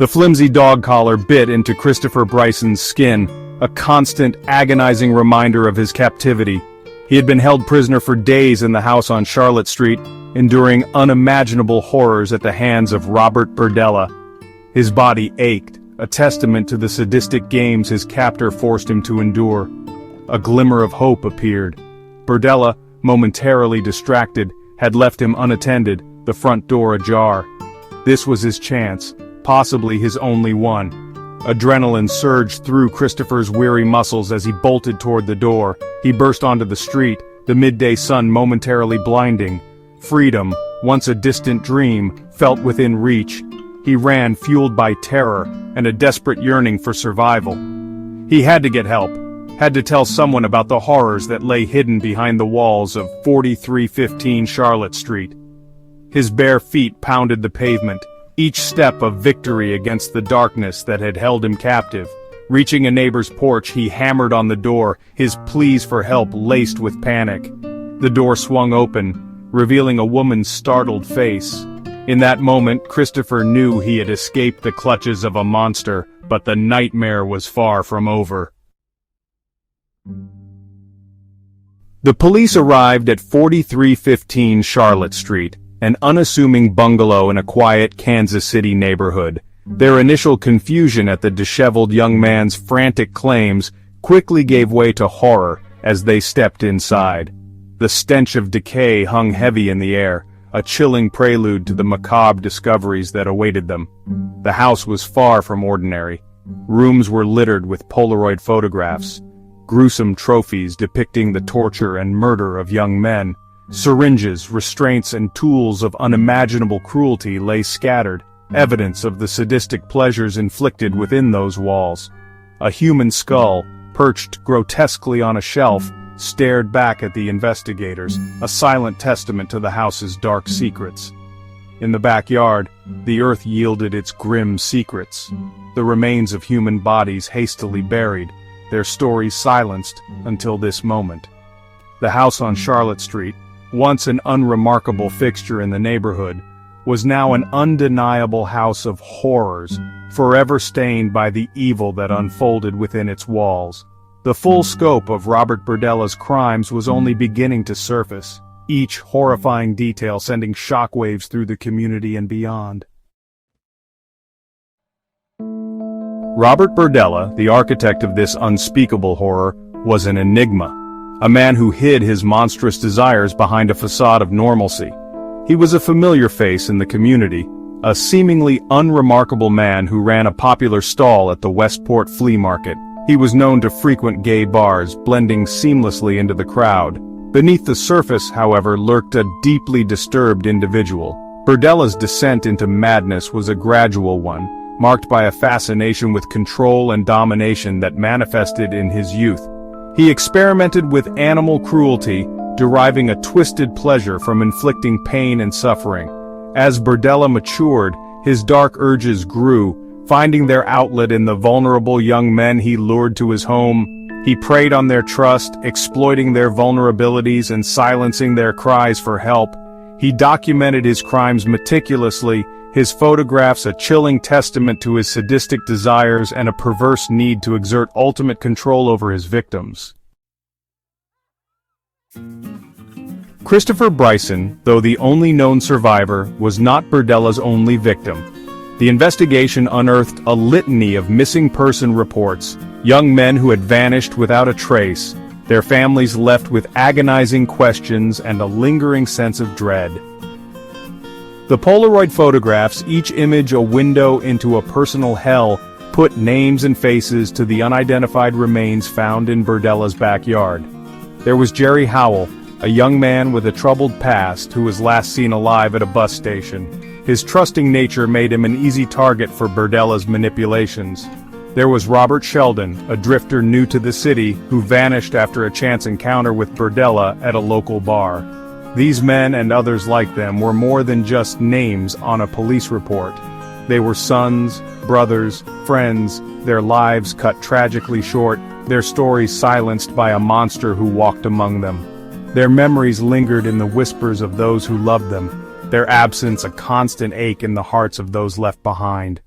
The flimsy dog collar bit into Christopher Bryson's skin, a constant, agonizing reminder of his captivity. He had been held prisoner for days in the house on Charlotte Street, enduring unimaginable horrors at the hands of Robert Berdella. His body ached, a testament to the sadistic games his captor forced him to endure. A glimmer of hope appeared. Berdella, momentarily distracted, had left him unattended, the front door ajar. This was his chance, possibly his only one. Adrenaline surged through Christopher's weary muscles as he bolted toward the door. He burst onto the street, the midday sun momentarily blinding. Freedom, once a distant dream, felt within reach. He ran fueled by terror and a desperate yearning for survival. He had to get help, had to tell someone about the horrors that lay hidden behind the walls of 4315 Charlotte Street. His bare feet pounded the pavement, each step a victory against the darkness that had held him captive. Reaching a neighbor's porch, he hammered on the door, his pleas for help laced with panic. The door swung open, revealing a woman's startled face. In that moment, Christopher knew he had escaped the clutches of a monster, but the nightmare was far from over. The police arrived at 4315 Charlotte Street, an unassuming bungalow in a quiet Kansas City neighborhood. Their initial confusion at the disheveled young man's frantic claims quickly gave way to horror as they stepped inside. The stench of decay hung heavy in the air, a chilling prelude to the macabre discoveries that awaited them. The house was far from ordinary. Rooms were littered with Polaroid photographs, gruesome trophies depicting the torture and murder of young men. Syringes, restraints, and tools of unimaginable cruelty lay scattered, evidence of the sadistic pleasures inflicted within those walls. A human skull, perched grotesquely on a shelf, stared back at the investigators, a silent testament to the house's dark secrets. In the backyard, the earth yielded its grim secrets. The remains of human bodies hastily buried, their stories silenced until this moment. The house on Charlotte Street, once an unremarkable fixture in the neighborhood, was now an undeniable house of horrors, forever stained by the evil that unfolded within its walls. The full scope of Robert Berdella's crimes was only beginning to surface, each horrifying detail sending shockwaves through the community and beyond. Robert Berdella, the architect of this unspeakable horror, was an enigma. A man who hid his monstrous desires behind a facade of normalcy. He was a familiar face in the community, a seemingly unremarkable man who ran a popular stall at the Westport Flea Market. He was known to frequent gay bars, blending seamlessly into the crowd. Beneath the surface, however, lurked a deeply disturbed individual. Berdella's descent into madness was a gradual one, marked by a fascination with control and domination that manifested in his youth. He experimented with animal cruelty, deriving a twisted pleasure from inflicting pain and suffering. As Berdella matured, his dark urges grew, finding their outlet in the vulnerable young men he lured to his home. He preyed on their trust, exploiting their vulnerabilities and silencing their cries for help. He documented his crimes meticulously, his photographs a chilling testament to his sadistic desires and a perverse need to exert ultimate control over his victims. Christopher Bryson, though the only known survivor, was not Berdella's only victim. The investigation unearthed a litany of missing person reports, young men who had vanished without a trace, their families left with agonizing questions and a lingering sense of dread. The Polaroid photographs, each image a window into a personal hell, put names and faces to the unidentified remains found in Berdella's backyard. There was Jerry Howell, a young man with a troubled past who was last seen alive at a bus station. His trusting nature made him an easy target for Berdella's manipulations. There was Robert Sheldon, a drifter new to the city, who vanished after a chance encounter with Berdella at a local bar. These men and others like them were more than just names on a police report. They were sons, brothers, friends, their lives cut tragically short, their stories silenced by a monster who walked among them. Their memories lingered in the whispers of those who loved them, their absence a constant ache in the hearts of those left behind.